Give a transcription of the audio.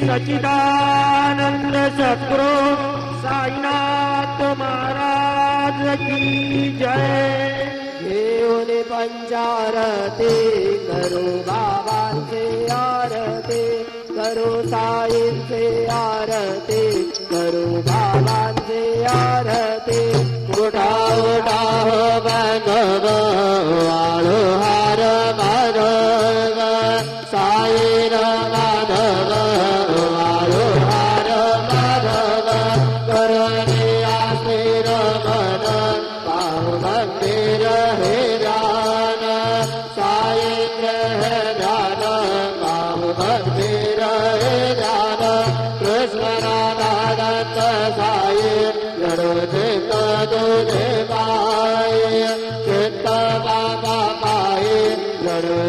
सच्चिदानंद सद्गुरु साईनाथ महाराज की जय। घेऊन पंचारती करू बाबांचे आरती, करू साईंचे आरती, करू बाबांचे आरती। उठा उठा हो बांधव आळू हार माधव, साईर माधव आळू हार माधव। करणे आश्रीर मन पाहू मंदिर हे ध्यान, साईंद्र हे ध्यान पाहू मंदिर हे ध्यान। कृष्ण राधानंद साई जडो चित्त तुझे पायी, चित्त बाबा पायी जडो